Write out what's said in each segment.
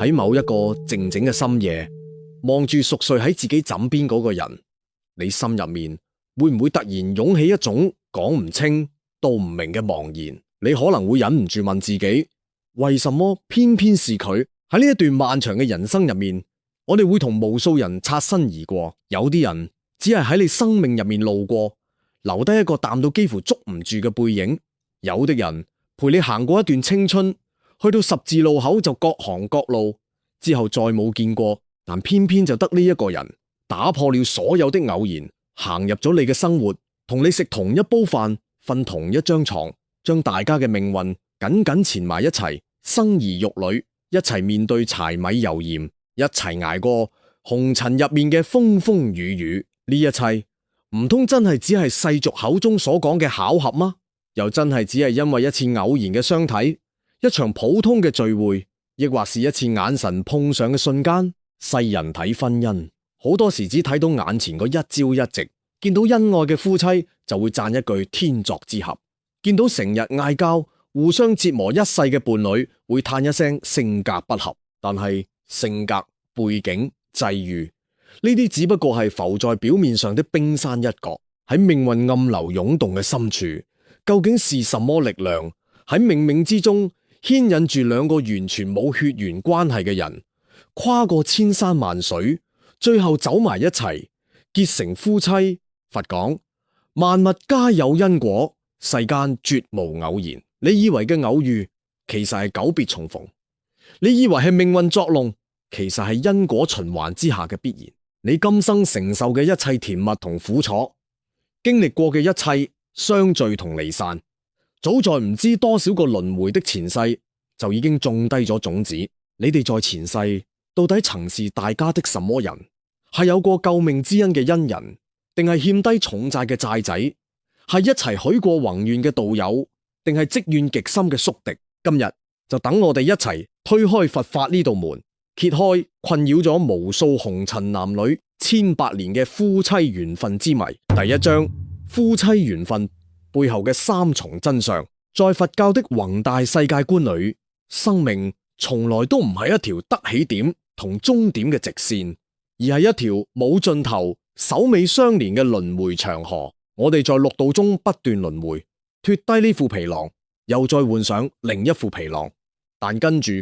喺某一個靜靜嘅深夜，望住熟睡喺自己枕邊嗰個人，你心入面會唔會突然湧起一種講唔清道唔明嘅茫然？你可能會忍唔住問自己，為什麼偏偏是佢？喺呢一段漫長嘅人生入面，我哋會同無數人擦身而過，有啲人只係喺你生命入面路過，留低一個淡到幾乎捉唔住嘅背影；有啲人陪你行過一段青春，去到十字路口就各行各路，之後再冇見過，但偏偏就得呢一個人打破了所有的偶然，行入咗你嘅生活，同你食同一煲飯，瞓同一張床，將大家嘅命運緊緊纏埋一齊，生兒育女，一齊面對柴米油鹽，一齊捱過紅塵入面嘅風風雨雨。呢一切唔通真係只係世俗口中所講嘅巧合嗎？又真係只係因為一次偶然嘅相睇，一場普通嘅聚會，亦或是一次眼神碰上嘅瞬間？世人睇婚姻，好多時只睇到眼前嗰一朝一夕，見到恩愛嘅夫妻就會讚一句天作之合，見到成日嗌交、互相折磨一世嘅伴侶，會嘆一聲性格不合。但係性格、背景、際遇呢啲只不過係浮在表面上的冰山一角，喺命運暗流湧動嘅深處，究竟是什麼力量喺冥冥之中牽引住兩個完全冇血緣關係嘅人，跨過千山萬水，最後走埋一齊，結成夫妻？佛講萬物皆有因果，世間絕無偶然。你以為嘅偶遇，其實係久別重逢；你以為係命運作弄，其實係因果循環之下嘅必然。你今生承受嘅一切甜蜜同苦楚，經歷過嘅一切相聚同離散，早在唔知多少個輪迴的前世就已經種低咗種子。你哋在前世到底曾是大家的什麼人？係有過救命之恩嘅恩人，定係欠低重債嘅債仔？係一齊許過宏願嘅道友，定係積怨極深嘅宿敵？今日就等我哋一齊推開佛法呢道門，揭開困擾咗無數紅塵男女千百年嘅夫妻緣分之謎。第一章：夫妻緣分背後嘅三重真相。在佛教的宏大世界觀裏，生命從來都唔係一條得起點同終點嘅直線，而係一條冇盡頭、首尾相連嘅輪迴長河。我哋在六道中不斷輪迴，脫低呢副皮囊，又再換上另一副皮囊。但跟住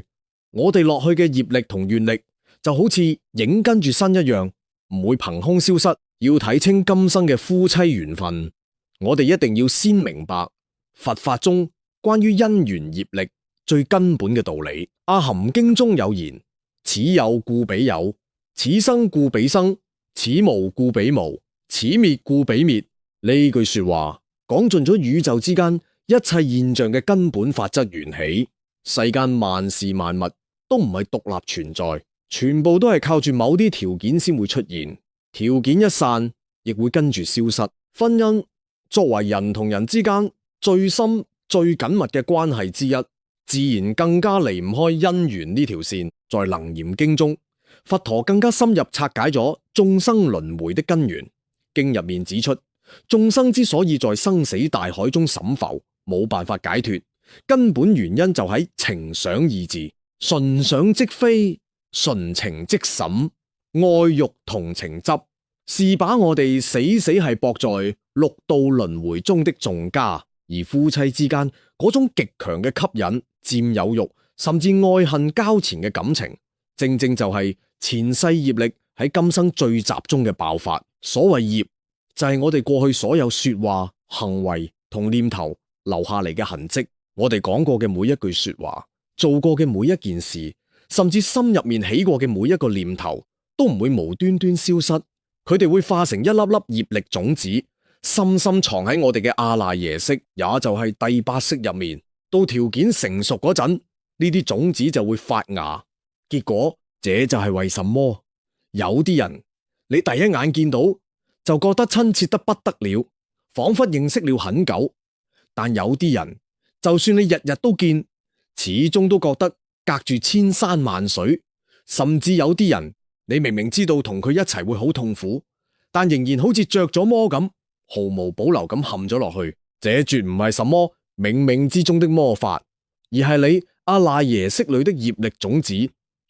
我哋落去嘅業力同願力，就好似影跟住身一樣，唔會憑空消失。要睇清今生嘅夫妻緣分，我哋一定要先明白佛法中關於因緣業力最根本嘅道理。阿含經中有言：此有故彼有，此生故彼生，此無故彼無，此滅故彼滅。呢句說話講盡咗宇宙之間一切現象嘅根本法則緣起。世間萬事萬物都唔係獨立存在，全部都係靠住某啲條件先會出現，條件一散亦會跟住消失。婚姻作為人同人之間最深最緊密嘅關係之一，自然更加離唔開姻緣呢條線。在《楞嚴經》中，佛陀更加深入拆解咗眾生輪迴的根源。經入面指出，眾生之所以在生死大海中沈浮，冇辦法解脫，根本原因就喺情想二字。純想即非，純情即審，愛欲同情執，是把我哋死係駁在六道輪迴中的眾家。而夫妻之間嗰種極強嘅吸引、佔有欲，甚至愛恨交纏嘅感情，正正就係前世業力喺今生最集中嘅爆發。所謂業，就係我哋過去所有說話、行為同念頭留下嚟嘅痕跡。我哋講過嘅每一句說話，做過嘅每一件事，甚至心入面起過嘅每一個念頭，都唔會無端端消失。佢哋會化成一粒粒業力種子，深深藏喺我哋嘅阿賴耶識，也就係第八識入面。到條件成熟嗰陣，呢啲種子就會發芽。結果，這就係為什麼有啲人你第一眼見到就覺得親切得不得了，仿佛認識了很久；但有啲人就算你日日都見，始終都覺得隔住千山萬水。甚至有啲人你明明知道同佢一齊會好痛苦，但仍然好似着咗魔咁，毫無保留咁陷咗落去。這絕唔係什麼冥冥之中的魔法，而係你阿賴耶識裏的業力種子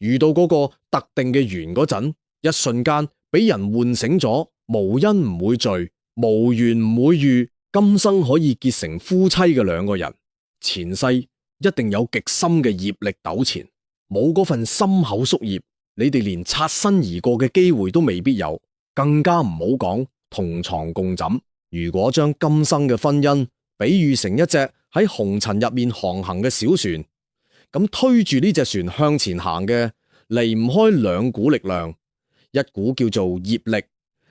遇到嗰個特定嘅緣嗰陣，一瞬間俾人喚醒咗，無因唔會聚，無緣唔會遇，今生可以結成夫妻嘅兩個人，前世一定有極深嘅業力糾纏，冇嗰份深厚宿業，你哋連擦身而過嘅機會都未必有，更加唔好講同床共枕。如果將今生嘅婚姻比喻成一隻喺紅塵入面航行嘅小船，咁推住呢隻船向前行嘅，離唔開兩股力量，一股叫做業力，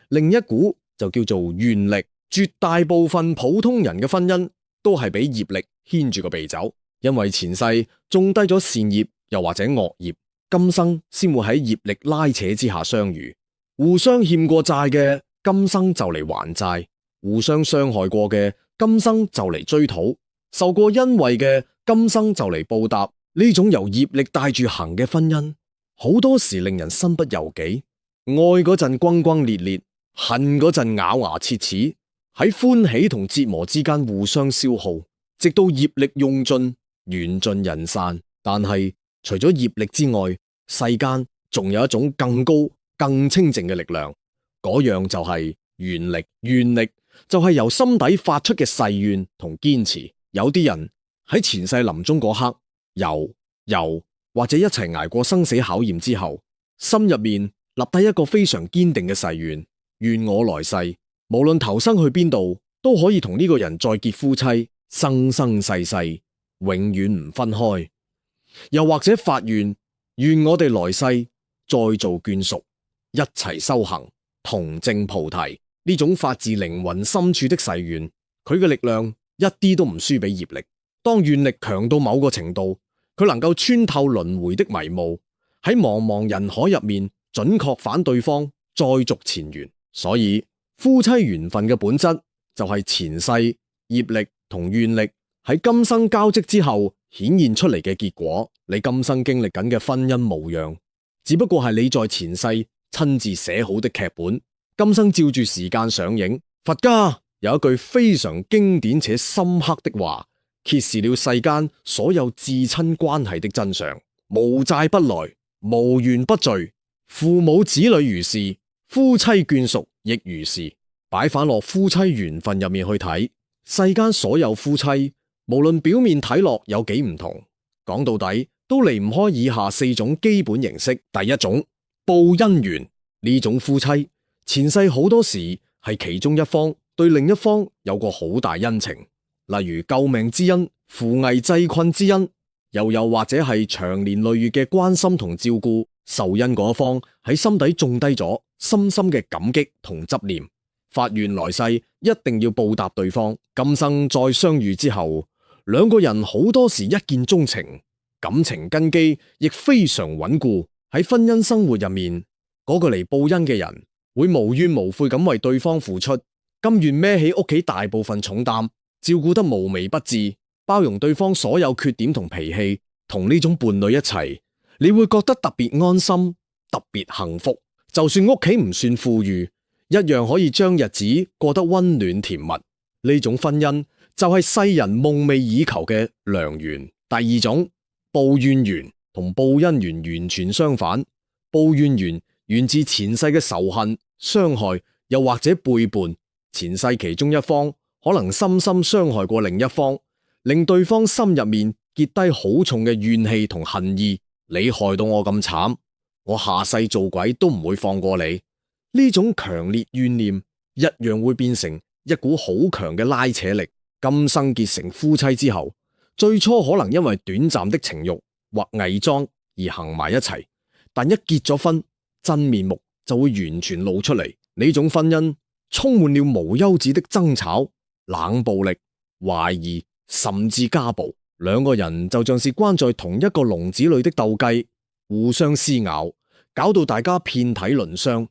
另一股就叫做願力。絕大部分普通人嘅婚姻都係俾業力牽住個鼻走，因為前世種低咗善業又或者惡業，今生先會喺業力拉扯之下相遇，互相欠過債嘅今生就嚟還債，互相傷害過嘅今生就嚟追討，受過恩惠嘅今生就嚟報答。呢種由業力帶住行嘅婚姻，好多時令人身不由己，愛嗰陣轟轟烈烈，恨嗰陣咬牙切齒，喺歡喜同折磨之間互相消耗，直到業力用盡，緣盡人散。但係除咗業力之外，世間仲有一種更高、更清淨嘅力量，嗰樣就係願力。願力就係由心底發出嘅誓願同堅持。有啲人喺前世臨終嗰刻，又或者一齊捱過生死考驗之後，心入面立低一個非常堅定嘅誓願，願我來世無論投生去邊度，都可以同呢個人再結夫妻，生生世世永遠唔分開。又或者發願，願我哋來世再做眷屬，一齊修行，同證菩提。呢種發自靈魂深處的誓願，佢嘅力量一啲都唔輸俾業力。當願力強到某個程度，佢能夠穿透輪迴的迷霧，喺茫茫人海入面準確返對方，再續前緣。所以夫妻緣分嘅本質就係前世業力同願力喺今生交織之後顯現出嚟嘅結果。你今生經歷緊嘅婚姻模樣，只不過係你在前世親自寫好的劇本，今生照住時間上映。佛家有一句非常經典且深刻的話，揭示了世間所有至親關係的真相：無債不來，無緣不聚，父母子女如是，夫妻眷屬亦如是。擺返落夫妻緣分入面去睇，世間所有夫妻，無論表面睇落有幾唔同，講到底都離唔開以下四種基本形式。第一種，報恩緣。呢種夫妻前世好多時係其中一方對另一方有個好大恩情，例如救命之恩、扶危濟困之恩，又或者係長年累月嘅關心同照顧。受恩嗰方喺心底種低咗深深嘅感激同執念，發願來世一定要報答對方。今生再相遇之後，兩個人好多時一見鍾情，感情根基亦非常穩固。喺婚姻生活入面，嗰個嚟報恩嘅人會無怨無悔咁為對方付出，甘願孭起屋企大部分重擔，照顧得無微不至，包容對方所有缺點同脾氣。同呢種伴侶一齊，你會覺得特別安心，特別幸福。就算屋企唔算富裕，一樣可以將日子過得溫暖甜蜜。呢種婚姻就係世人夢寐以求嘅良緣。第二種，報怨緣同報恩緣完全相反。報怨緣源自前世嘅仇恨、傷害，又或者背叛。前世其中一方可能深深傷害過另一方，令對方心入面結低好重嘅怨氣同恨意。你害到我咁慘，我下世做鬼都唔會放過你。呢種強烈怨念一樣會變成一股好強嘅拉扯力。今生結成夫妻之後，最初可能因為短暫的情欲或偽裝而行埋一齊，但一結咗婚，真面目就會完全露出嚟。呢種婚姻充滿了無休止的爭吵、冷暴力、懷疑，甚至家暴。兩個人就像是關在同一個籠子裏的鬥雞，互相撕咬，搞到大家遍體鱗傷。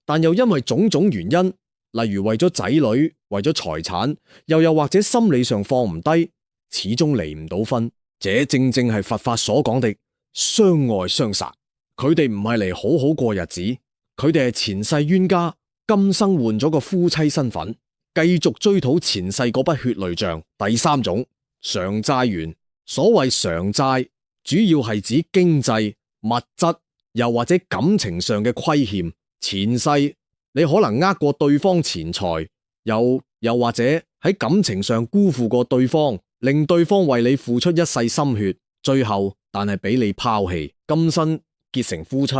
但又因為種種原因，例如為咗仔女、為咗財產，又或者心理上放唔低，始終離唔到婚。這正正係佛法所講的相愛相殺。佢哋唔係嚟好好過日子，佢哋係前世冤家，今生換咗個夫妻身份，繼續追討前世嗰筆血淚賬。第三種，償債緣。所謂償債，主要係指經濟、物質又或者感情上嘅虧欠。前世你可能呃過對方錢財，又或者喺感情上辜負過對方，令對方為你付出一世心血，最後但係俾你拋棄。今生結成夫妻，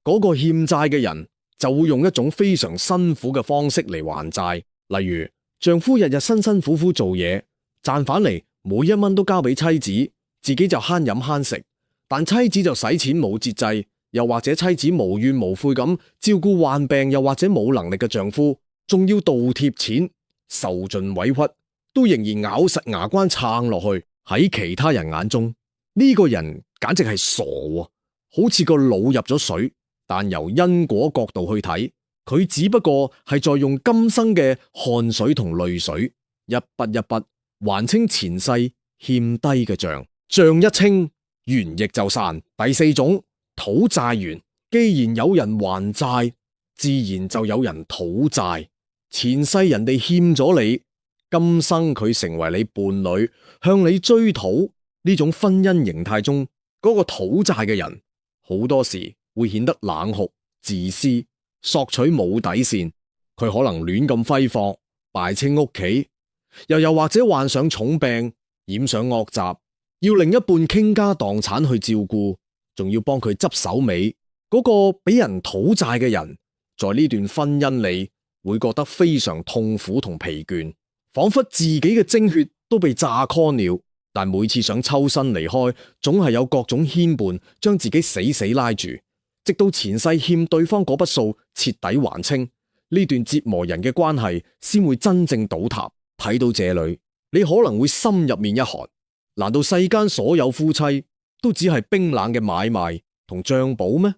嗰個欠債嘅人就會用一種非常辛苦嘅方式嚟還債，例如丈夫日日辛辛苦苦做嘢，賺返嚟每一蚊都交俾妻子，自己就慳飲慳食，但妻子就使錢冇節制，又或者妻子無怨無悔咁照顧患病又或者冇能力嘅丈夫，仲要倒貼錢，受盡委屈，都仍然咬實牙關撐落去。喺其他人眼中，呢個人簡直係傻喎，好似個腦入咗水。但由因果角度去睇，佢只不過係在用今生嘅汗水同淚水，一筆一筆還清前世欠低嘅賬。賬一清，緣亦就散。第四種，討債緣。既然有人還債，自然就有人討債。前世人哋欠咗你，今生佢成為你伴侶，向你追討。呢種婚姻形態中，嗰個討債嘅人好多時會顯得冷酷、自私、索取冇底線。佢可能亂咁揮霍，敗清屋企，又或者患上重病，染上惡習，要另一半傾家蕩產去照顧，仲要幫佢執手尾。嗰個俾人討債嘅人，在呢段婚姻裏會覺得非常痛苦同疲倦，仿佛自己嘅精血都被榨乾了。但每次想抽身離開，總係有各種牽絆，將自己死死拉住，直到前世欠對方嗰筆數徹底還清，呢段折磨人嘅關係先會真正倒塌。睇到這裏，你可能會心入面一寒，難道世間所有夫妻都只係冰冷嘅買賣同賬簿咩？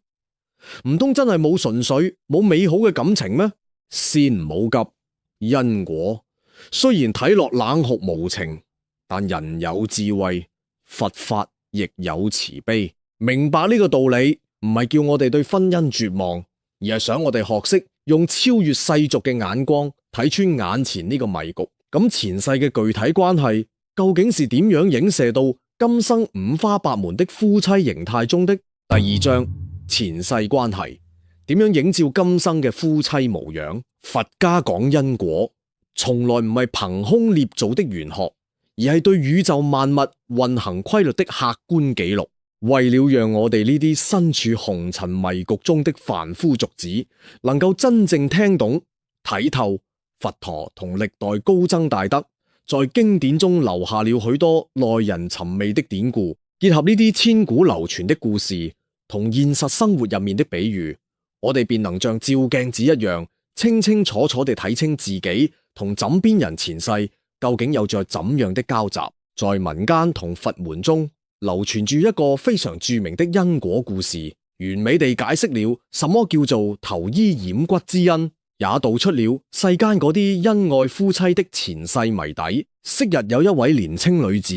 唔通真係冇純粹冇美好嘅感情咩？先唔好急，因果雖然睇落冷酷無情，但人有智慧，佛法亦有慈悲。明白呢個道理，唔係叫我哋對婚姻絕望，而係想我哋學識用超越世俗嘅眼光睇穿眼前呢個迷局。咁前世嘅具體關係究竟是點樣影射到今生五花八門的夫妻形態中的？第二章，前世關係點樣映照今生嘅夫妻模樣？佛家講因果，從來唔係憑空捏造的玄學，而係對宇宙萬物運行規律的客觀記錄。為了讓我哋呢啲身處紅塵迷局中的凡夫俗子，能夠真正聽懂睇透佛陀同歷代高僧大德在經典中留下了許多耐人尋味的典故，結合呢啲千古流傳的故事同現實生活入面的比喻，我哋便能像照鏡子一樣，清清楚楚地睇清自己同枕邊人前世究竟有着怎樣的交集。在民間同佛門中流傳住一個非常著名的因果故事，完美地解釋了什麼叫做投衣染骨之恩，也道出了世間嗰啲恩愛夫妻的前世謎底。昔日有一位年輕女子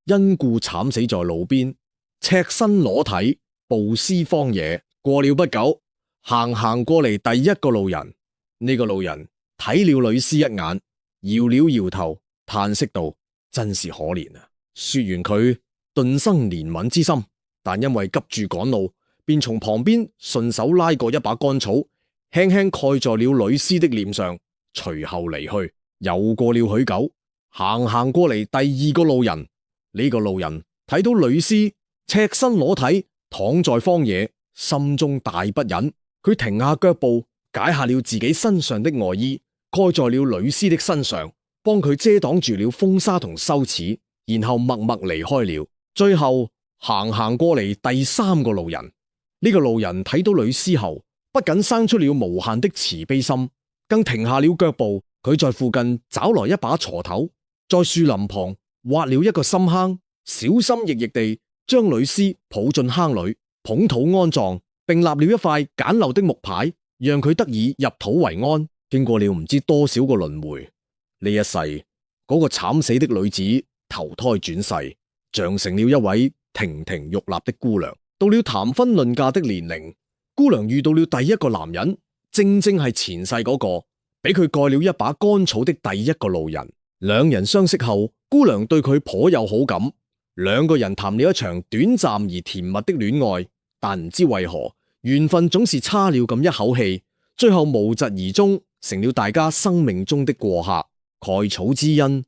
因故慘死在路邊，赤身裸體暴屍荒野。過了不久，行過嚟第一個路人，呢個路人睇了女屍一眼，搖了搖頭，嘆息道：真是可憐啊！說完佢頓生憐憫之心，但因為急住趕路，便從旁邊順手拉過一把乾草，輕輕蓋在了女屍的臉上，隨後離去。又過了許久，行過嚟第二個路人，呢個路人睇到女屍赤身裸體躺在荒野，心中大不忍，佢停下腳步，解下了自己身上的外衣，蓋在了女屍的身上，幫佢遮擋住了風沙同羞恥，然後默默離開了。最後行過嚟第三個路人，呢個路人睇到女屍後，不僅生出了無限的慈悲心，更停下了腳步。佢在附近找來一把鋤頭，在樹林旁挖了一個深坑，小心翼翼地將女屍抱進坑裏，捧土安葬，並立了一塊簡陋的木牌，讓佢得以入土為安。經過了唔知多少個輪迴，呢一世嗰個慘死的女子投胎轉世，長成了一位亭亭玉立的姑娘。到了談婚論嫁的年齡，姑娘遇到了第一個男人，正係前世嗰個俾佢蓋了一把乾草的第一個路人。兩人相識後，姑娘對佢頗有好感，兩個人談了一場短暫而甜蜜的戀愛。但唔知為何緣分總是差了咁一口氣，最後無疾而終，成了大家生命中的過客，蓋草之恩，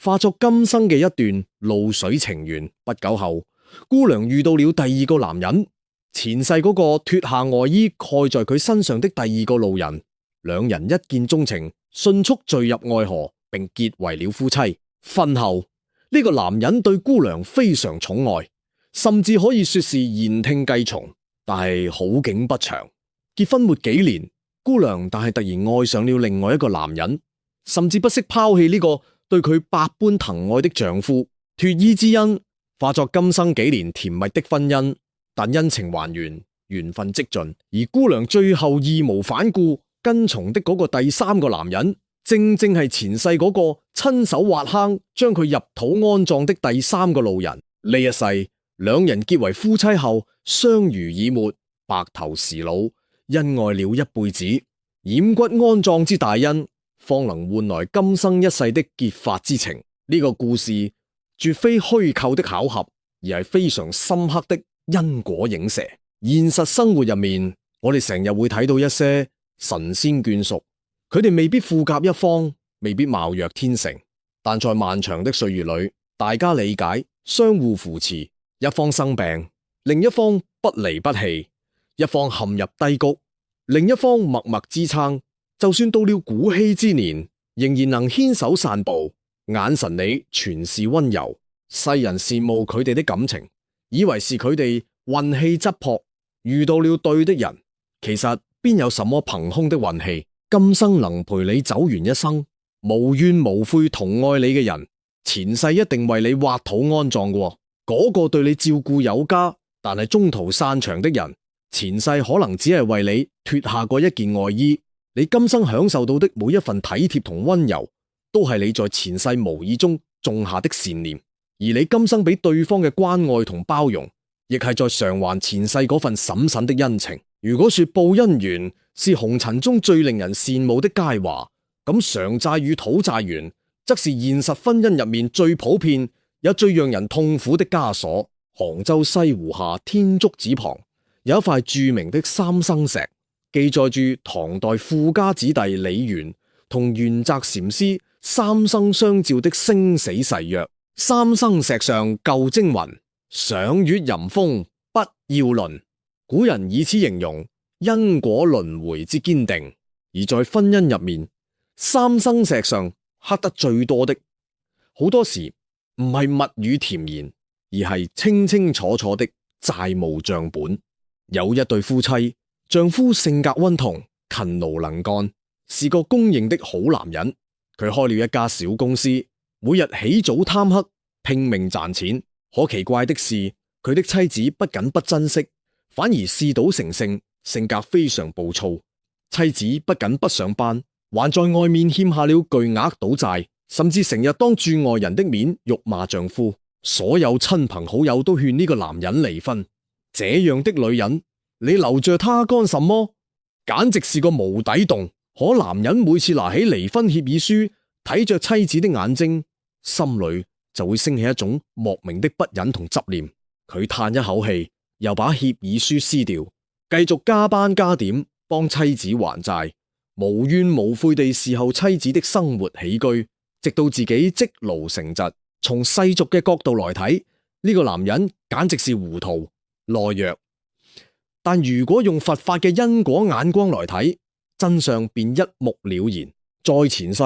化作今生嘅一段露水情緣。不久後，姑娘遇到了第二個男人，前世嗰個脫下外衣蓋在佢身上的第二個路人，兩人一見鍾情，迅速墜入愛河，並結為了夫妻。婚後，呢個男人對姑娘非常寵愛，甚至可以說是言聽計從。但係好景不長，結婚沒幾年，姑娘但係突然愛上了另外一個男人，甚至不惜拋棄呢個對佢百般疼愛的丈夫，脫衣之恩化作今生幾年甜蜜的婚姻。但恩情還緣，緣分即盡，而姑娘最後義無反顧跟從的嗰個第三個男人，正正係前世嗰個親手挖坑將佢入土安葬的第三個路人。呢一世，兩人結為夫妻後，相濡以沫，白頭偕老，恩愛了一輩子，掩骨安葬之大恩，方能換來今生一世的結髮之情。呢個故事絕非虛構的巧合，而係非常深刻的因果影射。現實生活入面，我哋成日會睇到一些神仙眷屬，佢哋未必富甲一方，未必貌若天成，但在漫長的歲月裏，大家理解，相互扶持，一方生病，另一方不離不棄，一方陷入低谷，另一方默默支撐，就算到了古稀之年，仍然能牽手散步，眼神裏全是溫柔。世人羨慕佢哋的感情，以為是佢哋運氣質樸，遇到了對的人。其實邊有什麼憑空的運氣？今生能陪你走完一生，無怨無悔同愛你嘅人，前世一定為你挖土安葬嘅。嗰個對你照顧有加，但係中途散場的人，前世可能只係為你脫下過一件外衣。你今生享受到的每一份體貼同溫柔，都係你在前世無意中種下的善念。而你今生俾對方嘅關愛同包容，亦係在償還前世嗰份審慎的恩情。如果說報姻緣是紅塵中最令人羨慕的佳話，咁償債與討債緣，則是現實婚姻入面最普遍也最讓人痛苦的枷鎖。杭州西湖下天竺寺旁有一塊著名的三生石，記載住唐代富家子弟李淵同玄澤禪師三生相照的生死誓約。三生石上舊徵云：賞月吟風不要論。古人以此形容因果輪迴之堅定。而在婚姻入面，三生石上刻得最多的，好多時唔係蜜語甜言，而係清清楚楚的債務賬本。有一對夫妻，丈夫性格溫同，勤勞能幹，是個公認的好男人。佢開了一家小公司，每日起早貪黑，拼命賺錢。可奇怪的是，佢的妻子不僅不珍惜，反而嗜賭成性，性格非常暴躁。妻子不僅不上班，還在外面欠下了巨額賭債，甚至成日當住外人的面辱罵丈夫。所有親朋好友都勸呢個男人離婚。這樣的女人，你留着她幹什麼？簡直是個無底洞。可男人每次拿起離婚協議書，睇着妻子的眼睛，心裏就會升起一種莫名的不忍同執念。佢嘆一口氣，又把協議書撕掉，繼續加班加點幫妻子還債，無怨無悔地侍候妻子的生活起居，直到自己積勞成疾。從世俗嘅角度來睇，呢個男人簡直是糊塗懦弱。但如果用佛法嘅因果眼光來睇，真相便一目了然。在前世，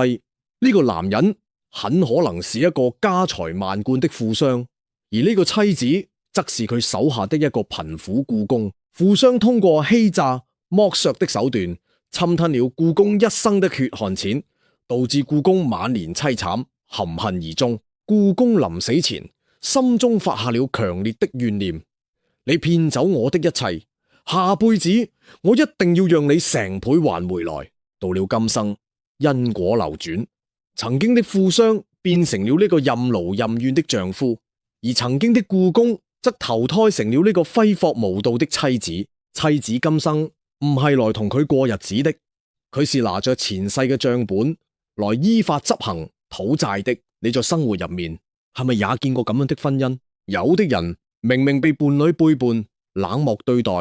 呢個男人很可能是一個家財萬貫的富商，而呢個妻子則是佢手下的一個貧苦僱工。富商通過欺詐剝削的手段，侵吞了僱工一生的血汗錢，導致僱工晚年淒慘，含恨而終。僱工臨死前，心中發下了強烈的怨念：你騙走我的一切，下輩子我一定要讓你成倍還回來。到了今生，因果流轉，曾經的富商變成了呢個任勞任怨的丈夫，而曾經的僱工則投胎成了呢個揮霍無度的妻子。妻子今生唔係來同佢過日子的，佢是拿着前世嘅賬本來依法執行討債的。你在生活入面係咪也見過咁樣的婚姻？有的人明明被伴侶背叛，冷漠對待，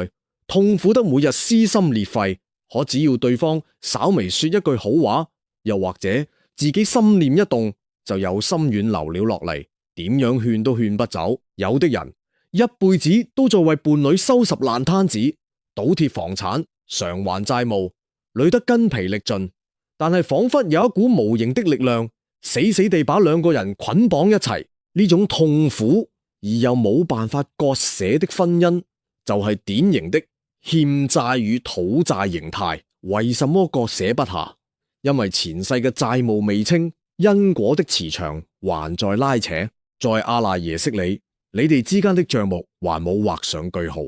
痛苦得每日撕心裂肺。可只要對方稍微說一句好話，又或者自己心念一動，就有心軟流了落嚟，點樣勸都勸不走。有的人一輩子都在為伴侶收拾爛攤子，倒貼房產，償還債務，累得筋疲力盡。但係仿佛有一股無形的力量，死死地把兩個人捆綁一齊。呢種痛苦而又冇辦法割捨的婚姻，就係典型的欠債與討債形態。為什麼割捨不下？因為前世嘅債務未清，因果的磁場還在拉扯。在阿賴耶識裏，你哋之間的賬目還冇畫上句號。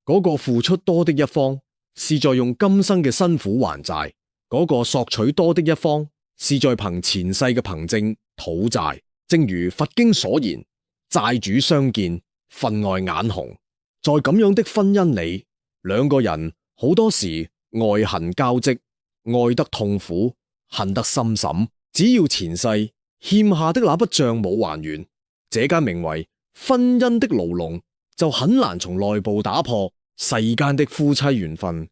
嗰個付出多的一方是在用今生嘅辛苦還債，嗰個索取多的一方是在憑前世嘅憑證討債。正如佛經所言，債主相見，分外眼紅。在咁樣的婚姻裏，兩個人好多時愛恨交織，愛得痛苦，恨得深深。只要前世欠下的那筆賬冇還完，這間名為婚姻的牢籠就很難從內部打破。世間的夫妻緣分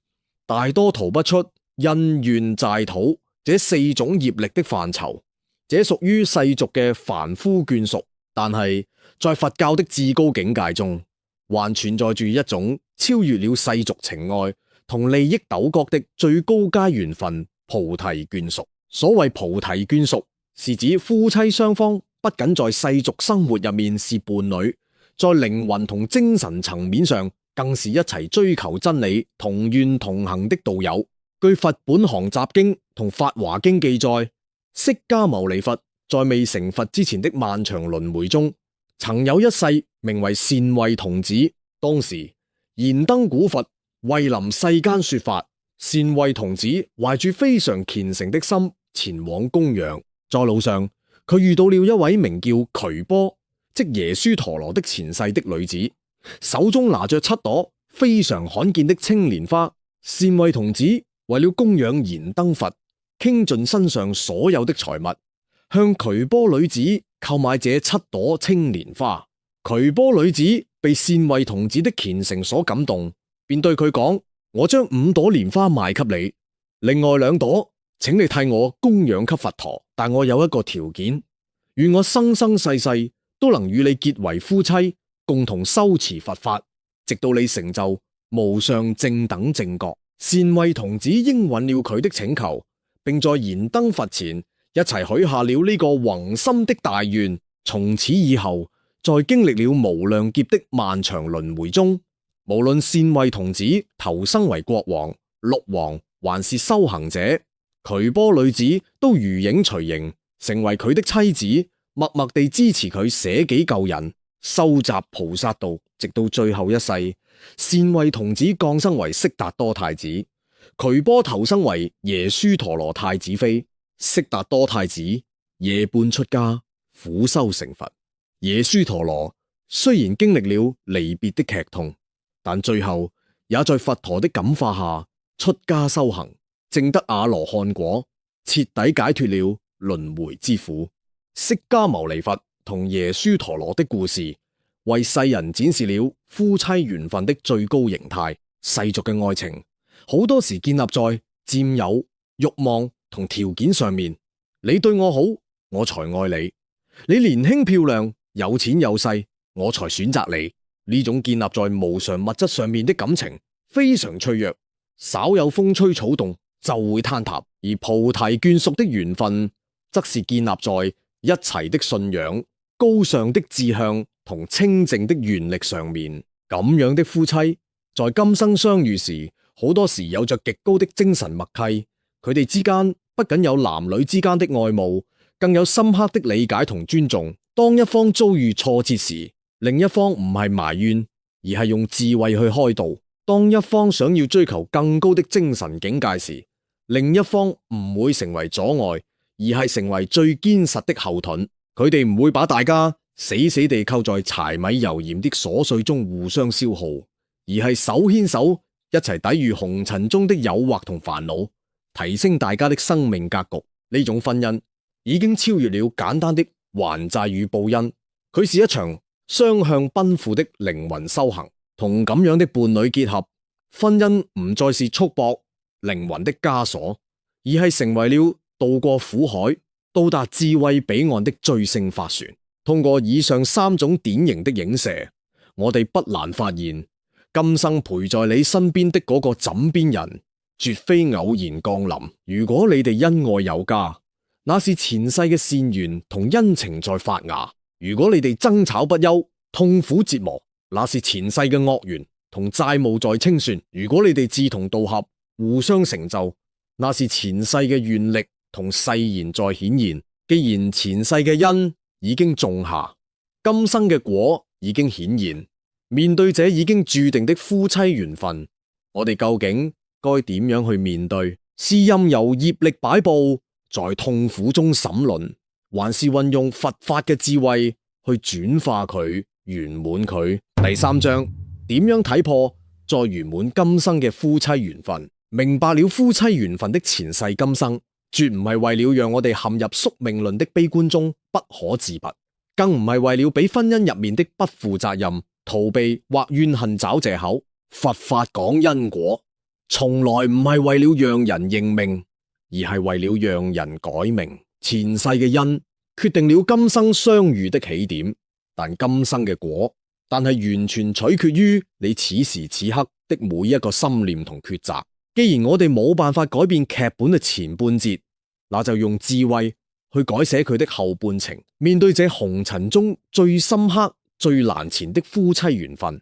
大多逃不出恩怨債討這四種業力的範疇，這屬於世俗嘅凡夫眷屬。但係在佛教的至高境界中，還存在住一種超越了世俗情愛同利益糾葛的最高階緣分——菩提眷屬。所謂菩提眷屬，是指夫妻雙方不僅在世俗生活入面是伴侶，在靈魂同精神層面上更是一齊追求真理、同願同行的道友。據佛本行集經同法華經記載，釋迦牟尼佛在未成佛之前的漫長輪迴中，曾有一世名為善慧童子。當時燃燈古佛為臨世間說法，善慧童子懷住非常虔誠的心前往供養。在路上，佢遇到了一位名叫瞿波，即耶輸陀羅的前世的女子，手中拿着7朵非常罕見的青蓮花。善慧童子為了供養燃燈佛，傾盡身上所有的財物，向瞿波女子購買這7朵青蓮花。瞿波女子被善慧童子的虔誠所感動，便對佢講：我將5朵蓮花賣給你，另外2朵請你替我供養給佛陀。但我有一個條件，願我生生世世都能與你結為夫妻，共同修持佛法，直到你成就無上正等正覺。善慧童子應允了佢的請求，並在燃燈佛前一齊許下了呢個宏深的大願。從此以後，在經歷了無量劫的漫長輪迴中，無論善慧童子投生為國王、陸王，還是修行者，瞿波女子都如影隨形，成為佢的妻子，默默地支持佢捨己救人，收集菩薩道，直到最後一世。善慧童子降生為悉達多太子，瞿波投生為耶輸陀羅太子妃。悉達多太子夜半出家，苦修成佛。耶輸陀羅雖然經歷了離別的劇痛，但最後也在佛陀的感化下出家修行，證得阿羅漢果，徹底解脫了輪迴之苦。釋迦牟尼佛同耶輸陀羅的故事，為世人展示了夫妻緣分的最高形態。世俗嘅愛情好多時建立在佔有、慾望同條件上面。你對我好，我才愛你；你年輕漂亮、有錢有勢，我才選擇你。呢種建立在無常物質上面的感情非常脆弱，稍有風吹草動就會坍塌。而菩提眷屬的緣分，則是建立在一齊的信仰、高尚的志向同清淨的願力上面。咁樣的夫妻在今生相遇時，好多時有着極高的精神默契。佢哋之間不僅有男女之間的愛慕，更有深刻的理解同尊重。當一方遭遇挫折時，另一方唔係埋怨，而係用智慧去開導。當一方想要追求更高的精神境界時，另一方唔會成為阻礙，而係成為最堅實的後盾。佢哋唔會把大家死死地扣在柴米油鹽的瑣碎中互相消耗，而係手牽手一齊抵禦紅塵中的誘惑同煩惱，提升大家的生命格局。呢種婚姻已經超越了簡單的還債與報恩，佢是一場雙向奔赴的靈魂修行。同咁樣的伴侶結合，婚姻唔再是束縛靈魂的枷鎖，而係成為了渡過苦海、到達智慧彼岸的最勝法船。通過以上3種典型的影射，我哋不難發現，今生陪在你身邊的嗰個枕邊人，絕非偶然降臨。如果你哋恩愛有加，那是前世嘅善緣同恩情在發芽；如果你哋爭吵不休、痛苦折磨，那是前世嘅惡緣同債務在清算；如果你哋志同道合、互相成就，那是前世嘅願力同誓言在顯現。既然前世嘅因已經種下，今生嘅果已經顯現，面對這已經注定的夫妻緣分，我哋究竟該點樣去面對？是任由業力擺布，在痛苦中審論，還是運用佛法嘅智慧去轉化佢、圓滿佢？第3章，點樣睇破再圓滿今生嘅夫妻緣分？明白了夫妻緣分的前世今生，絕唔係為了讓我哋陷入宿命論的悲觀中不可自拔，更唔係為了俾婚姻入面的不負責任、逃避或怨恨找借口。佛法講因果，從來唔係為了讓人認命，而係為了讓人改命。前世嘅因決定了今生相遇的起點，但今生嘅果，但係完全取決於你此時此刻的每一個心念同抉擇。既然我哋冇辦法改變劇本嘅前半節，那就用智慧去改寫佢的後半程。面對這紅塵中最深刻、最難纏的夫妻緣分，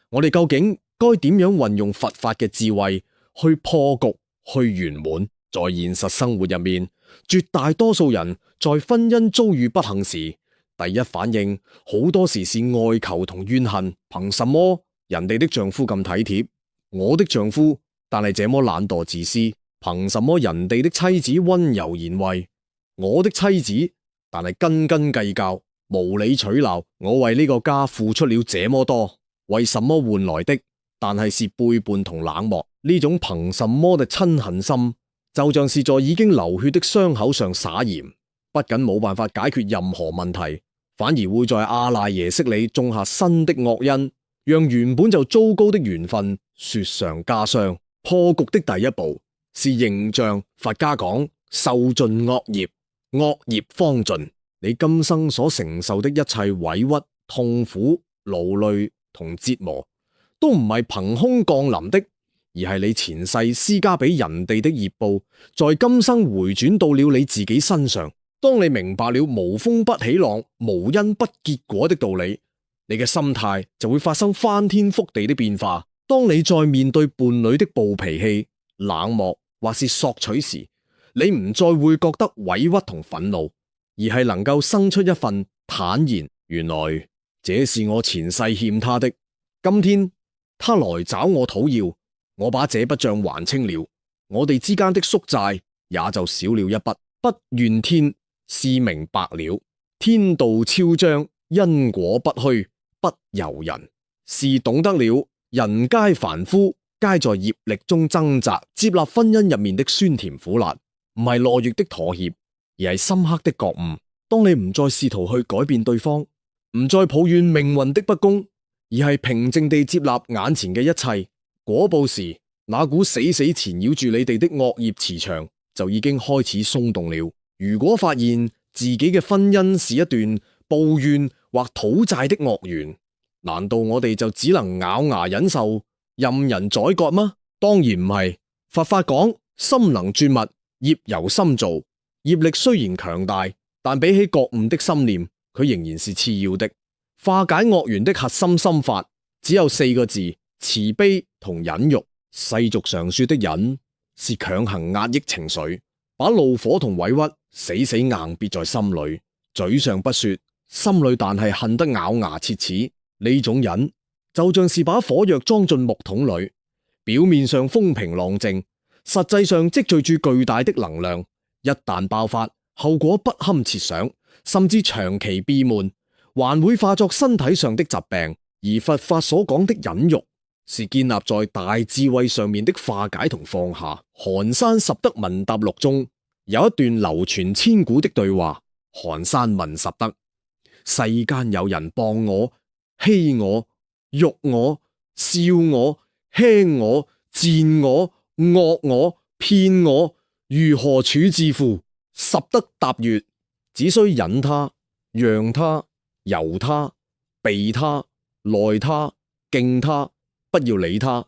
我哋究竟該點樣運用佛法嘅智慧去破局、去圓滿？在現實生活入面，絕大多數人在婚姻遭遇不幸時，第一反應好多時是哀求同怨恨。憑什麼人哋的丈夫咁體貼，我的丈夫但係這麼懶惰自私？憑什麼人哋的妻子溫柔賢惠，我的妻子但係斤斤計較、無理取鬧？我為呢個家付出了這麼多，為什麼換來的但係是背叛同冷漠？呢種憑什麼的親恨心，就像是在已經流血的傷口上灑鹽，不僅冇辦法解決任何問題，反而會在阿賴耶識裏種下新的惡因，讓原本就糟糕的緣分雪上加霜。破局的第一步是認賬。佛家講受盡惡業，惡業方盡。你今生所承受的一切委屈、痛苦、勞累同折磨，都唔係憑空降臨的，而係你前世施加俾人哋的業報，在今生回轉到了你自己身上。當你明白了無風不起浪、無因不結果的道理，你嘅心態就會發生翻天覆地的變化。當你在面對伴侶的暴脾氣、冷漠或是索取時，你唔再會覺得委屈同憤怒，而係能夠生出一份坦然。原來這是我前世欠他的，今天他來找我討要，我把這筆賬還清了，我哋之間的宿債也就少了一筆。不怨天，是明白了天道昭彰，因果不虛，不由人，是懂得了人皆凡夫，皆在業力中掙扎，接納婚姻入面的酸甜苦辣，唔係懦弱的妥協，而係深刻的覺悟。當你唔再試圖去改變對方，唔再抱怨命運的不公，而係平靜地接納眼前嘅一切，果報時，那股死死纏繞住你哋的惡業磁場就已經開始鬆動了。如果發現自己嘅婚姻是一段抱怨或討債的惡緣，難道我哋就只能咬牙忍受，任人宰割嗎？當然唔係。佛法講心能轉物，業由心造。業力雖然強大，但比起覺悟的心念，佢仍然是次要的。化解惡緣的核心心法只有4個字：慈悲同忍辱。世俗常說的忍，是強行壓抑情緒，把怒火同委屈死死硬憋在心裏，嘴上不說，心裏但係恨得咬牙切齒。呢種忍就像是把火藥裝進木桶裏，表面上風平浪靜，實際上積聚住巨大的能量。一旦爆發，後果不堪設想，甚至長期閉悶，還會化作身體上的疾病。而佛法所講的忍辱，是建立在大智慧上面的化解同放下。寒山拾得問答錄中有一段流傳千古的對話。寒山問拾得：世間有人謗我、欺我、辱我、笑我、輕我、賤我、惡我、騙我，如何處置乎？十得答曰：只需忍他、讓他、由他、避他、耐他、敬他，不要理他。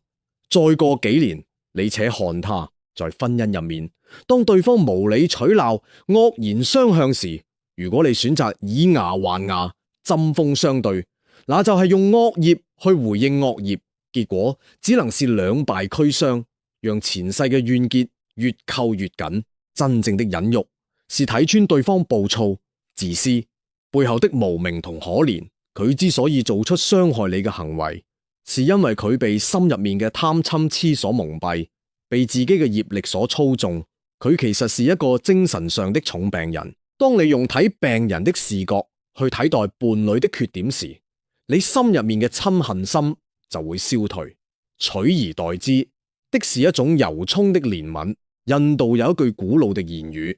再過幾年，你且看他，在婚姻入面，當對方無理取鬧、惡言相向時，如果你選擇以牙還牙、針鋒相對，那就係用惡業去回應惡業，結果只能是兩敗俱傷，讓前世嘅怨結越扣越緊。真正的忍辱是睇穿對方暴躁、自私背後的無名同可憐。佢之所以做出傷害你嘅行為，是因為佢被心入面嘅貪嗔痴所蒙蔽，被自己嘅業力所操縱。佢其實是一個精神上的重病人。當你用睇病人的視角去睇待伴侶的缺點時，你心入面嘅嗔恨心就會消退，取而代之的是一種由衷的憐憫。印度有一句古老的言語：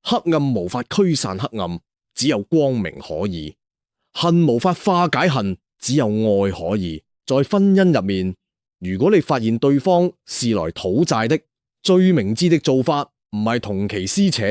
黑暗無法驅散黑暗，只有光明可以；恨無法化解恨，只有愛可以。在婚姻入面，如果你發現對方是來討債的，最明智的做法唔係同其撕扯，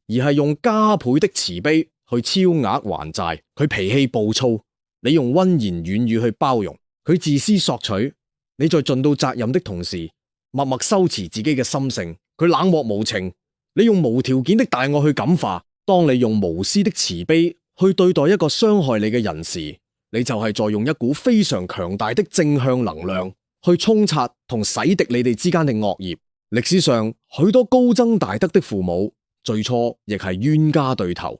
而係用加倍的慈悲去超額還債。佢脾氣暴躁，你用溫言軟語去包容；佢自私索取，你在盡到責任的同時，默默修持自己嘅心性。佢冷漠無情，你用無條件的大愛去感化。當你用無私的慈悲去對待一個傷害你嘅人時，你就係在用一股非常強大的正向能量去沖刷同洗滌你哋之間的惡業。歷史上許多高僧大德的父母最初亦係冤家對頭，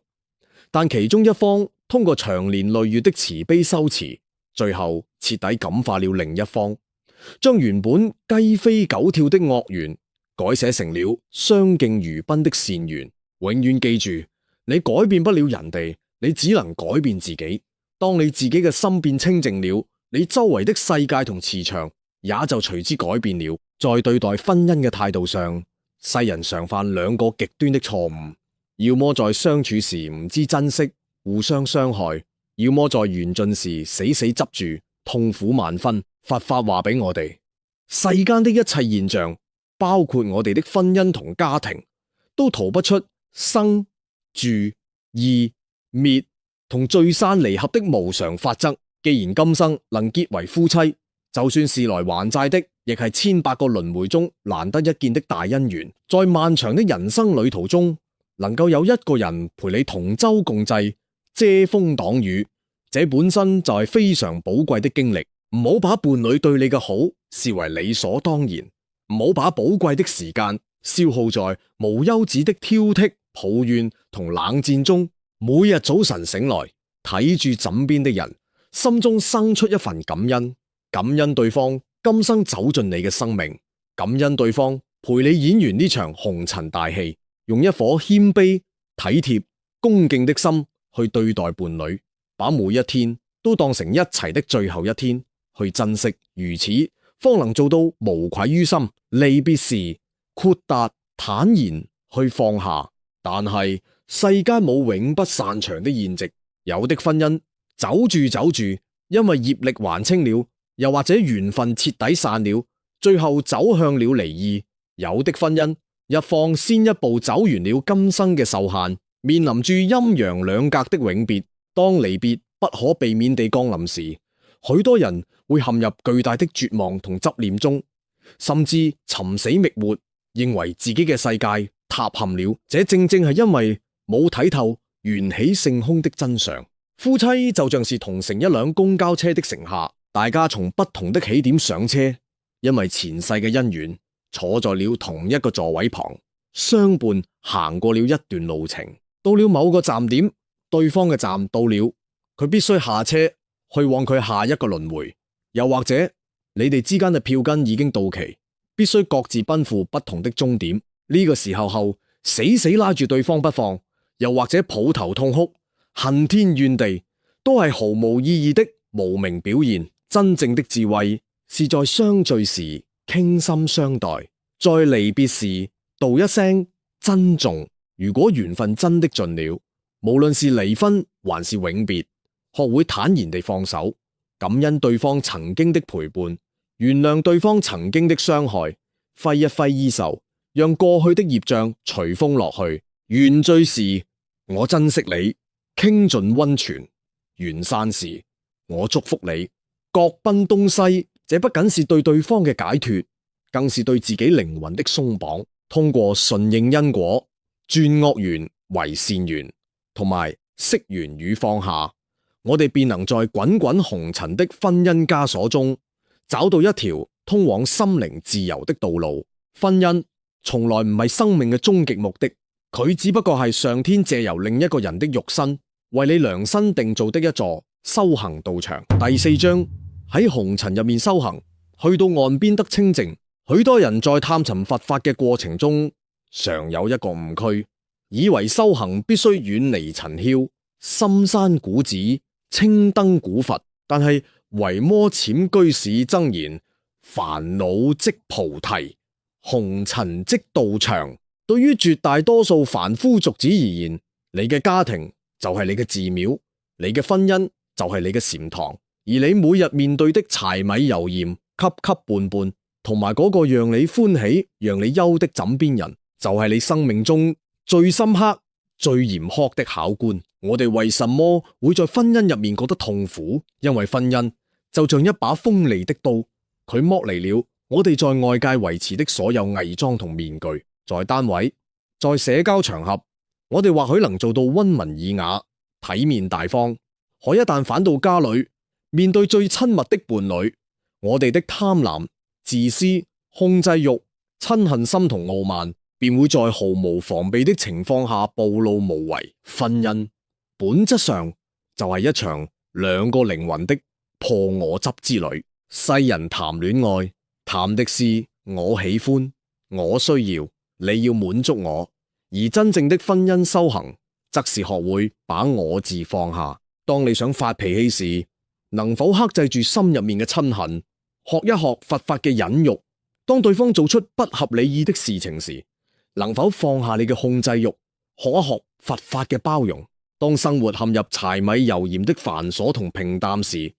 但其中一方通過長年累月的慈悲修持，最後徹底感化了另一方，將原本雞飛狗跳的惡緣改寫成了相敬如賓的善緣。永遠記住，你改變不了人哋，你只能改變自己。當你自己嘅心變清淨了，你周圍的世界同磁場也就隨之改變了。在對待婚姻嘅態度上，世人常犯兩個極端的錯誤：要麼在相處時唔知珍惜，互相傷害；要麼在緣盡時死死執住，痛苦萬分。佛法話俾我哋，世間的一切現象，包括我哋的婚姻同家庭，都逃不出生、住、異、滅同聚散離合的無常法則。既然今生能結為夫妻，就算是來還債的，亦係千百個輪迴中難得一見的大姻緣。在漫長的人生旅途中，能夠有一個人陪你同舟共濟、遮風擋雨，這本身就係非常寶貴的經歷。唔好把伴侶對你嘅好視為理所當然，唔好把寶貴的時間消耗在無休止的挑剔、抱怨同冷戰中。每日早晨醒來，睇住枕邊的人，心中生出一份感恩，感恩對方今生走進你嘅生命，感恩對方陪你演完呢場紅塵大戲，用一顆謙卑、體貼、恭敬的心去對待伴侶，把每一天都當成一齊的最後一天去珍惜，如此方能做到無愧於心。離別時豁達坦然去放下。但係世間冇永不散場的宴席，有的婚姻走住走住，因為業力還清了，又或者緣分徹底散了，最後走向了離異。有的婚姻一方先一步走完了今生嘅受限，面臨住陰陽兩隔的永別。當離別不可避免地降臨時，許多人會陷入巨大的絕望同執念中，甚至尋死覓活，認為自己嘅世界塌陷了。這正正係因為冇睇透緣起性空的真相。夫妻就像是同乘一輛公交車的乘客，大家從不同的起點上車，因為前世嘅姻緣，坐在了同一個座位旁，相伴行過了一段路程。到了某個站點，對方嘅站到了，佢必須下車去往佢下一個輪迴，又或者你哋之間嘅票根已經到期，必須各自奔赴不同的終點。呢個時候後，死死拉住對方不放，又或者抱頭痛哭，恨天怨地，都係毫無意義的無名表現。真正的智慧是在相聚時傾心相待，在離別時道一聲珍重。如果緣分真的盡了，無論是離婚還是永別，學會坦然地放手，感恩對方曾經的陪伴，原諒對方曾經的傷害，揮一揮衣袖，讓過去的業障隨風落去。緣聚時，我珍惜你，傾盡溫泉；緣散時，我祝福你，各奔東西。這不僅是對對方嘅解脫，更是對自己靈魂的鬆綁。通過順應因果，轉惡緣為善緣，同埋釋緣與放下，我哋便能在滾滾紅塵的婚姻枷鎖中，找到一條通往心靈自由的道路。婚姻從來唔係生命嘅終極目的，佢只不過係上天借由另一個人的肉身，為你量身定造的一座修行道場。第4章，喺紅塵入面修行，去到岸邊得清淨。許多人在探尋佛法嘅過程中，常有一個誤區，以為修行必須遠離塵囂，深山古寺，青燈古佛。但係維摩諂居士箴言：煩惱即菩提，紅塵即道場。對於絕大多數凡夫俗子而言，你嘅家庭就係你嘅寺廟，你嘅婚姻就係你嘅禪堂，而你每日面對的柴米油鹽，磕磕絆絆，同埋嗰個讓你歡喜、讓你憂的枕邊人，就係你生命中最深刻、最嚴苛的考官。我哋為什麼會在婚姻入面覺得痛苦？因為婚姻就像一把鋒利的刀，佢剝離了我哋在外界維持的所有偽裝同面具。在單位、在社交場合，我哋或許能做到溫文爾雅、體面大方，可一旦返到家裏，面對最親密的伴侶，我哋的貪婪、自私、控制欲、嗔恨心同傲慢，便會在毫無防備的情況下暴露無遺。婚姻本質上就係一場兩個靈魂的破我執之旅。世人談戀愛，談的是我喜歡、我需要，你要滿足我；而真正的婚姻修行，則是學會把我字放下。當你想發脾氣時，能否克制住心入面嘅嗔恨？學一學佛法嘅忍辱。當對方做出不合理意的事情時，能否放下你嘅控制欲？學一學佛法嘅包容。當生活陷入柴米油鹽的繁瑣同平淡時，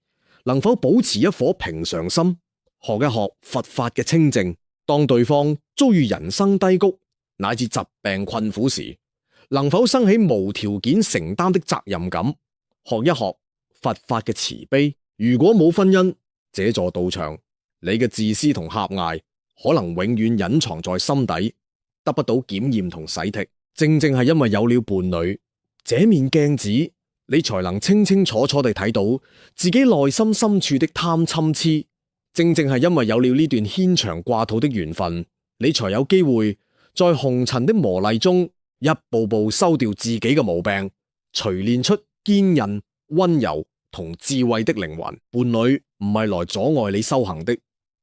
能否保持一顆平常心？學一學佛法嘅清淨。當對方遭遇人生低谷乃至疾病困苦時，能否生起無條件承擔的責任感？學一學佛法嘅慈悲。如果冇婚姻，這座道場，你嘅自私同狹隘可能永遠隱藏在心底，得不到檢驗同洗滌。正正係因為有了伴侶，這面鏡子，你才能清清楚楚地睇到自己內心深處的貪嗔癡。正正係因為有了呢段牽腸掛肚的緣分，你才有機會在紅塵的磨礪中一步步修掉自己嘅毛病，錘煉出堅韌、溫柔同智慧的靈魂。伴侶唔係來阻礙你修行的，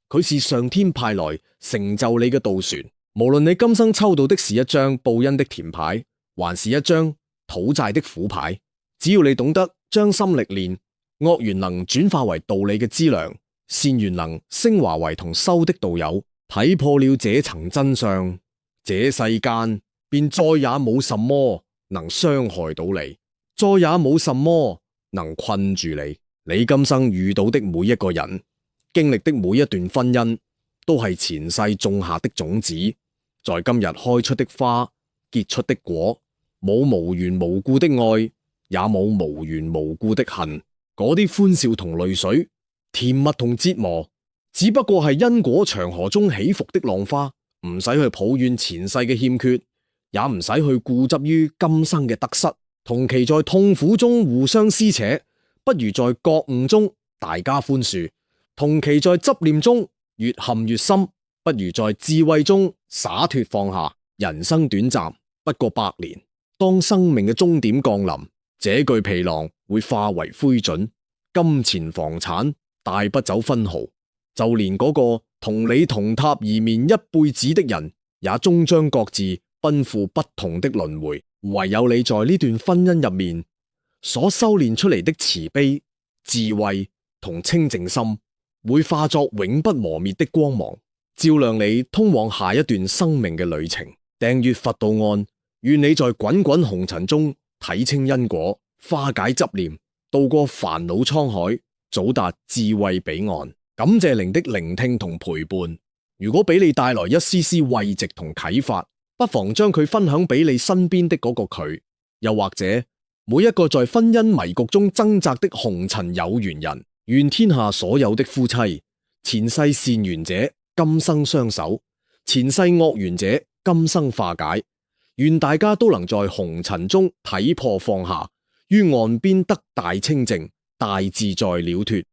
佢是上天派來成就你嘅渡船。無論你今生抽到的是一張報恩的甜牌，還是一張討債的苦牌，只要你懂得將心歷練，惡緣能轉化為道理嘅資糧，善緣能升華為同修的道友。睇破了這層真相，這世間便再也冇什麼能傷害到你，再也冇什麼能困住你。你今生遇到的每一個人，經歷的每一段婚姻，都係前世種下的種子，在今日開出的花，結出的果。冇無緣無故的愛，也冇無緣無故的恨。嗰啲歡笑同淚水，甜蜜同折磨，只不過係因果長河中起伏的浪花。唔使去抱怨前世嘅欠缺，也唔使去固執於今生嘅得失。同其在痛苦中互相撕扯，不如在覺悟中大家寬恕；同其在執念中越陷越深，不如在智慧中灑脫放下。人生短暫，不過百年。當生命嘅終點降臨，這具皮囊會化為灰燼，金錢房產帶不走分毫，就連嗰個同你同榻而眠一輩子的人，也終將各自奔赴不同的輪迴。唯有你在呢段婚姻入面所修煉出嚟的慈悲、智慧同清淨心，會化作永不磨滅的光芒，照亮你通往下一段生命嘅旅程。訂閱佛道案，願你在滾滾紅塵中睇清因果，化解執念，渡過煩惱滄海，早達智慧彼岸。感謝您的聆聽同陪伴。如果俾你帶來一絲絲慰藉同啟發，不妨將佢分享俾你身邊的嗰個佢，又或者每一個在婚姻迷局中掙扎的紅塵有緣人。願天下所有的夫妻，前世善緣者今生相守，前世惡緣者今生化解。願大家都能在紅塵中睇破放下，於岸邊得大清淨，大自在了脫。